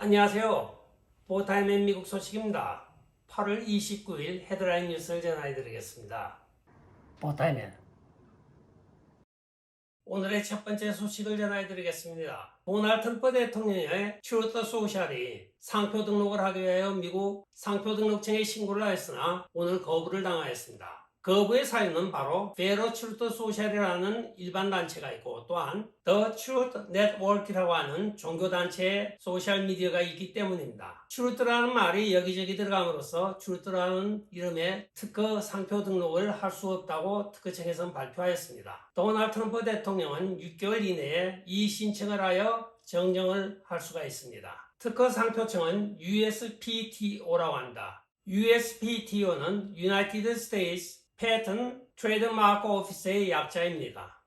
안녕하세요. 보타임의 미국 소식입니다. 8월 29일 헤드라인 뉴스를 전해드리겠습니다. 보타임엔 오늘의 첫 번째 소식을 전해드리겠습니다. 도널드 트럼프 대통령의 트루ଥ 소셜이 상표 등록을 하기 위하여 미국 상표 등록청에 신고를 하였으나 오늘 거부를 당하였습니다. 거부의 사유는 바로 페러 트루ଥ 소셜이라는 일반 단체가 있고 또한 더 트루ଥ 네트워크라고 하는 종교단체의 소셜미디어가 있기 때문입니다. 트루트라는 말이 여기저기 들어감으로써 트루트라는 이름의 특허 상표 등록을 할 수 없다고 특허청에서는 발표하였습니다. 도널드 트럼프 대통령은 6개월 이내에 이 신청을 하여 정정을 할 수가 있습니다. 특허 상표청은 USPTO라고 한다. USPTO는 United States Patent Trademark Office의 약자입니다.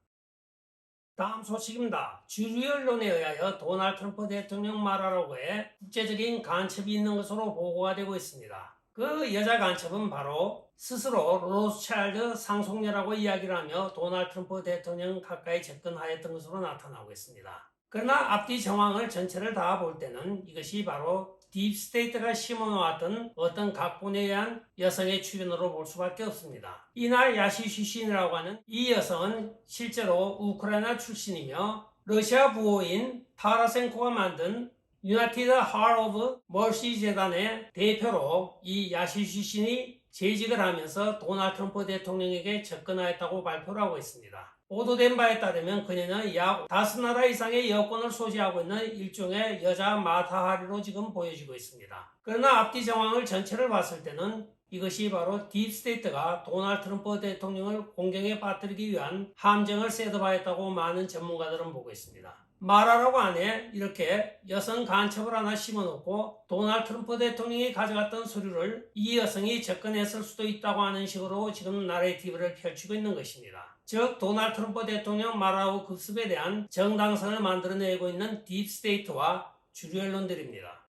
다음 소식입니다. 주류 언론에 의하여 도널드 트럼프 대통령 말하라고에 국제적인 간첩이 있는 것으로 보고가 되고 있습니다. 그 여자 간첩은 바로 스스로 로스차일드 상속녀라고 이야기를 하며 도널드 트럼프 대통령 가까이 접근하였던 것으로 나타나고 있습니다. 그러나 앞뒤 정황을 전체를 다 볼 때는 이것이 바로 딥스테이트가 심어놓았던 어떤 각본에 의한 여성의 출연으로 볼 수밖에 없습니다. 이나 야시슈신이라고 하는 이 여성은 실제로 우크라이나 출신이며 러시아 부호인 타라센코가 만든 유나이티드 하트 오브 멀시 재단의 대표로 이 야시슈신이 재직을 하면서 도널드 트럼프 대통령에게 접근하였다고 발표를 하고 있습니다. 보도된 바에 따르면 그녀는 약 5나라 이상의 여권을 소지하고 있는 일종의 여자 마타하리로 지금 보여지고 있습니다. 그러나 앞뒤 정황을 전체를 봤을 때는 이것이 바로 딥스테이트가 도널드 트럼프 대통령을 공경에 빠뜨리기 위한 함정을 셋업하였다고 많은 전문가들은 보고 있습니다. 마라라고 안에 이렇게 여성 간첩을 하나 심어놓고 도널드 트럼프 대통령이 가져갔던 서류를 이 여성이 접근했을 수도 있다고 하는 식으로 지금 나레이티브를 펼치고 있는 것입니다. 즉 도널드 트럼프 대통령 마라우 급습에 대한 정당성을 만들어내고 있는 딥스테이트와 주류 언론들입니다.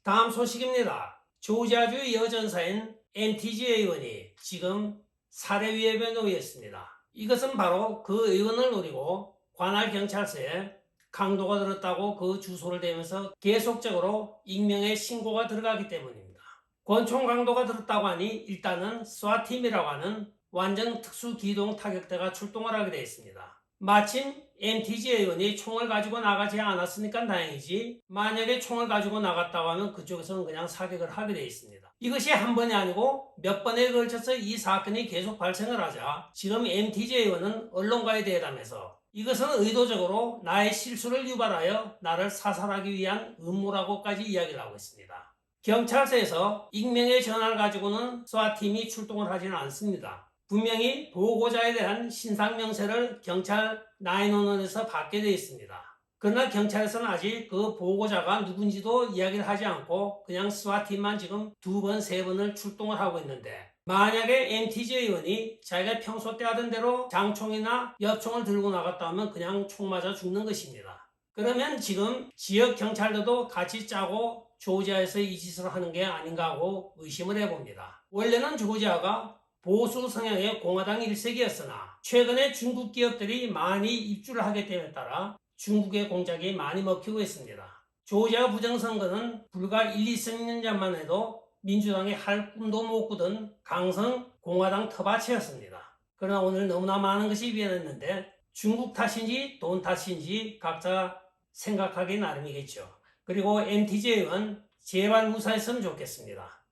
다음 소식입니다. 조지아주 여전사인 MTG 의원이 지금 살해위협에 놓였습니다. 이것은 바로 그 의원을 노리고 관할 경찰서에 강도가 들었다고 그 주소를 대면서 계속적으로 익명의 신고가 들어가기 때문입니다. 권총 강도가 들었다고 하니 일단은 스와팀이라고 하는 완전 특수기동 타격대가 출동을 하게 되어 있습니다. 마침 MTG 의원이 총을 가지고 나가지 않았으니까 다행이지 만약에 총을 가지고 나갔다고 하면 그쪽에서는 그냥 사격을 하게 되어 있습니다. 이것이 한 번이 아니고 몇 번에 걸쳐서 이 사건이 계속 발생을 하자 지금 MTG 의원은 언론과의 대담에서 이것은 의도적으로 나의 실수를 유발하여 나를 사살하기 위한 음모라고까지 이야기를 하고 있습니다. 경찰서에서 익명의 전화를 가지고는 스와팀이 출동을 하지는 않습니다. 분명히 보고자에 대한 신상명세를 경찰 911에서 받게 되어 있습니다. 그러나 경찰에서는 아직 그 보고자가 누군지도 이야기를 하지 않고 그냥 스와팀만 지금 2번, 3번을 출동을 하고 있는데 만약에 MTG 의원이 자기가 평소 때 하던 대로 장총이나 엽총을 들고 나갔다 하면 그냥 총 맞아 죽는 것입니다. 그러면 지금 지역 경찰들도 같이 짜고 조지아에서 이 짓을 하는 게 아닌가 하고 의심을 해봅니다. 원래는 조지아가 보수 성향의 공화당 일색이었으나 최근에 중국 기업들이 많이 입주를 하게 됨에 따라 중국의 공작이 많이 먹히고 있습니다. 조지아 부정선거는 불과 1, 2년 전만 해도 민주당이 할 꿈도 못 꾸던 강성 공화당 터밭이었습니다. 그러나 오늘 너무나 많은 것이 변했는데 중국 탓인지 돈 탓인지 각자 생각하기 나름이겠죠. 그리고 MTJ는 제발 무사했으면 좋겠습니다.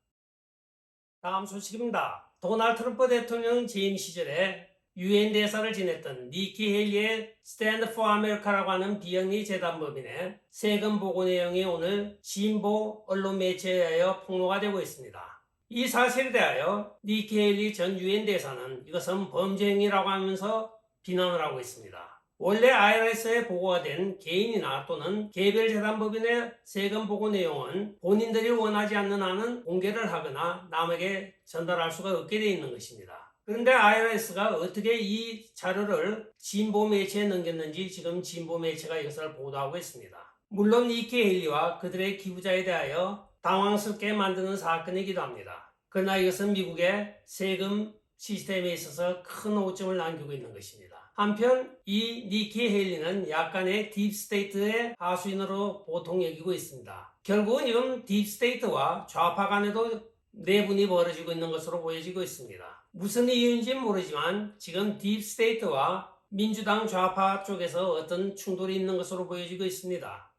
다음 소식입니다. 도널드 트럼프 대통령 재임 시절에 UN 대사를 지냈던 니키 헤일리의 Stand for America라고 하는 비영리 재단법인의 세금 보고 내용이 오늘 진보 언론 매체에 의하여 폭로가 되고 있습니다. 이 사실에 대하여 니키 헤일리 전 UN 대사는 이것은 범죄 행위라고 하면서 비난을 하고 있습니다. 원래 IRS에 보고가 된 개인이나 또는 개별 재단법인의 세금 보고 내용은 본인들이 원하지 않는 한은 공개를 하거나 남에게 전달할 수가 없게 되어 있는 것입니다. 그런데 IRS가 어떻게 이 자료를 진보 매체에 넘겼는지 지금 진보 매체가 이것을 보도하고 있습니다. 물론 니키 헤일리와 그들의 기부자에 대하여 당황스럽게 만드는 사건이기도 합니다. 그러나 이것은 미국의 세금 시스템에 있어서 큰 오점을 남기고 있는 것입니다. 한편 이 니키 헤일리는 약간의 딥스테이트의 하수인으로 보통 여기고 있습니다. 결국은 지금 딥스테이트와 좌파 간에도 내분이 벌어지고 있는 것으로 보여지고 있습니다. 무슨 이유인지는 모르지만 지금 딥스테이트와 민주당 좌파 쪽에서 어떤 충돌이 있는 것으로 보여지고 있습니다.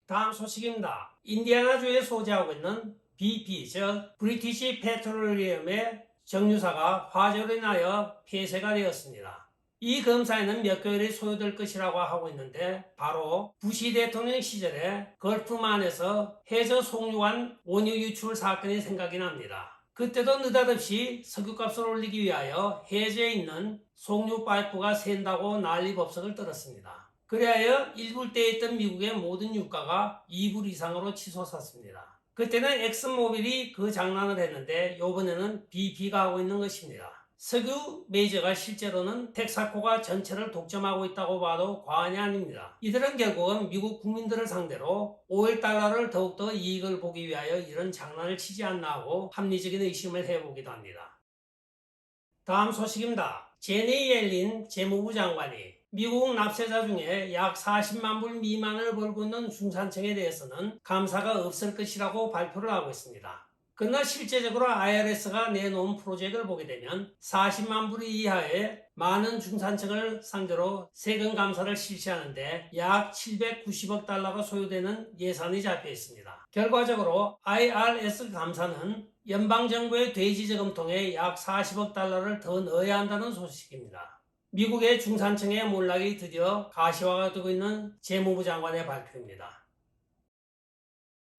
다음 소식입니다. 인디애나주에 소재하고 있는 BP, 즉 브리티시 페트롤리엄의 정유사가 화재로 인하여 폐쇄가 되었습니다. 이 검사에는 몇 개월이 소요될 것이라고 하고 있는데 바로 부시 대통령 시절에 걸프만에서 해저 송유관 원유 유출 사건이 생각이 납니다. 그때도 느닷없이 석유값을 올리기 위하여 해저에 있는 송유 파이프가 샌다고 난리법석을 떨었습니다. 그리하여 1불 때 있던 미국의 모든 유가가 2불 이상으로 치솟았습니다. 그때는 엑슨모빌이 그 장난을 했는데 이번에는 BP가 하고 있는 것입니다. 석유 메이저가 실제로는 텍사코가 전체를 독점하고 있다고 봐도 과언이 아닙니다. 이들은 결국은 미국 국민들을 상대로 오일 달러를 더욱더 이익을 보기 위하여 이런 장난을 치지 않나 하고 합리적인 의심을 해보기도 합니다. 다음 소식입니다. 제니 옐린 재무부 장관이 미국 납세자 중에 약 40만 불 미만을 벌고 있는 중산층에 대해서는 감사가 없을 것이라고 발표를 하고 있습니다. 그러나 실제적으로 IRS가 내놓은 프로젝트를 보게 되면 40만 불 이하의 많은 중산층을 상대로 세금 감사를 실시하는데 약 790억 달러가 소요되는 예산이 잡혀 있습니다. 결과적으로 IRS 감사는 연방정부의 돼지저금통에 약 40억 달러를 더 넣어야 한다는 소식입니다. 미국의 중산층의 몰락이 드디어 가시화가 되고 있는 재무부 장관의 발표입니다.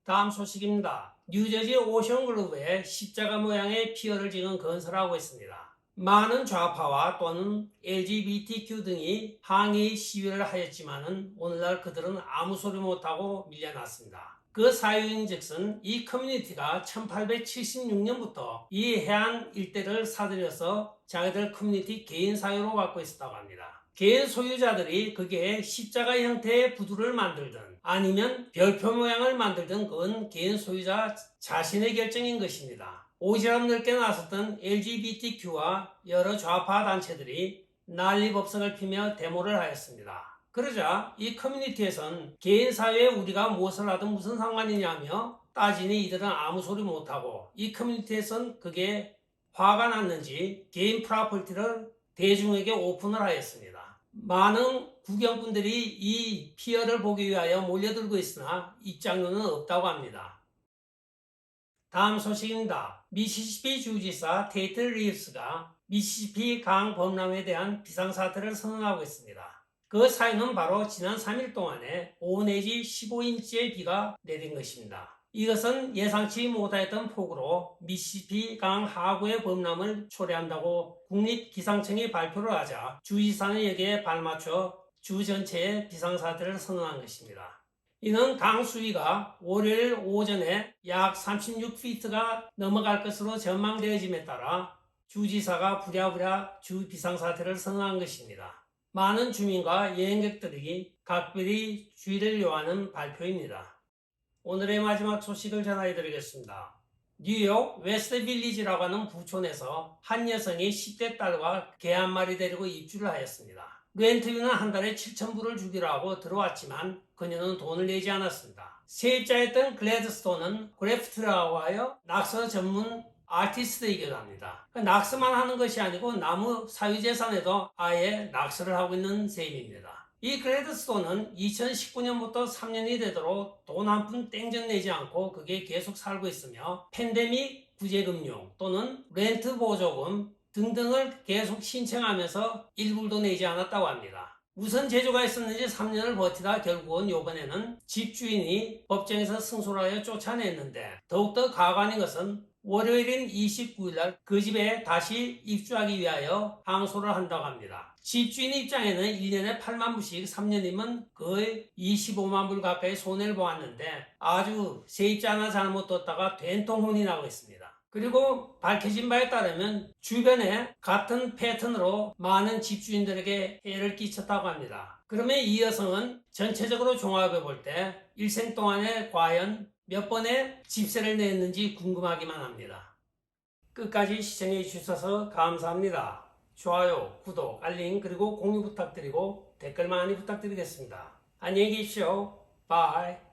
다음 소식입니다. 뉴저지 오션글로브에 십자가 모양의 피어를 찍은 건설을 하고 있습니다. 많은 좌파와 또는 LGBTQ 등이 항의 시위를 하였지만 오늘날 그들은 아무 소리 못하고 밀려났습니다. 그 사유인즉슨 이 커뮤니티가 1876년부터 이 해안 일대를 사들여서 자기들 커뮤니티 개인 사유로 갖고 있었다고 합니다. 개인 소유자들이 거기에 십자가 형태의 부두를 만들든 아니면 별표 모양을 만들든 그건 개인 소유자 자신의 결정인 것입니다. 오지랖 넓게 나섰던 LGBTQ와 여러 좌파 단체들이 난리법석을 피며 데모를 하였습니다. 그러자 이 커뮤니티에선 개인 사회에 우리가 무엇을 하든 무슨 상관이냐며 따지니 이들은 아무 소리 못하고 이 커뮤니티에선 그게 화가 났는지 개인 프로퍼티를 대중에게 오픈을 하였습니다. 많은 구경꾼들이 이 피어를 보기 위하여 몰려들고 있으나 입장료는 없다고 합니다. 다음 소식입니다. 미시시피 주지사 테이트 리브스가 미시시피 강 범람에 대한 비상사태를 선언하고 있습니다. 그 사유는 바로 지난 3일 동안에 5 내지 15인치의 비가 내린 것입니다. 이것은 예상치 못했던 폭우로 미시시피 강 하구의 범람을 초래한다고 국립기상청이 발표를 하자 주지사는 여기에 발맞춰 주 전체에 비상사태를 선언한 것입니다. 이는 강 수위가 월요일 오전에 약 36피트가 넘어갈 것으로 전망되어짐에 따라 주지사가 부랴부랴 주 비상사태를 선언한 것입니다. 많은 주민과 여행객들이 각별히 주의를 요하는 발표입니다. 오늘의 마지막 소식을 전해드리겠습니다. 뉴욕 웨스트 빌리지라고 하는 부촌에서 한 여성이 10대 딸과 개 한 마리 데리고 입주를 하였습니다. 렌트비는 한 달에 7,000불을 주기로 하고 들어왔지만 그녀는 돈을 내지 않았습니다. 세입자였던 글래드스톤은 그래프트라고 하여 낙서 전문 아티스트이기도 합니다. 낙서만 하는 것이 아니고 나무 사유재산에도 아예 낙서를 하고 있는 셈입니다. 이 글래드스톤은 2019년부터 3년이 되도록 돈 한 푼 땡전 내지 않고 그게 계속 살고 있으며 팬데믹 구제금융 또는 렌트 보조금 등등을 계속 신청하면서 1불도 내지 않았다고 합니다. 무슨 재주가 있었는지 3년을 버티다 결국은 이번에는 집주인이 법정에서 승소를 하여 쫓아냈는데 더욱더 가관인 것은 월요일인 29일날 그 집에 다시 입주하기 위하여 항소를 한다고 합니다. 집주인 입장에는 1년에 8만 불씩 3년이면 거의 25만 불 가까이 손해를 보았는데 아주 세입자 하나 잘못 뒀다가 된통 혼이 나고 있습니다. 그리고 밝혀진 바에 따르면 주변에 같은 패턴으로 많은 집주인들에게 해를 끼쳤다고 합니다. 그러면 이 여성은 전체적으로 종합해 볼 때 일생 동안에 과연 몇 번의 집세를 냈는지 궁금하기만 합니다. 끝까지 시청해 주셔서 감사합니다. 좋아요, 구독, 알림 그리고 공유 부탁드리고 댓글 많이 부탁드리겠습니다. 안녕히 계십시오. 바이.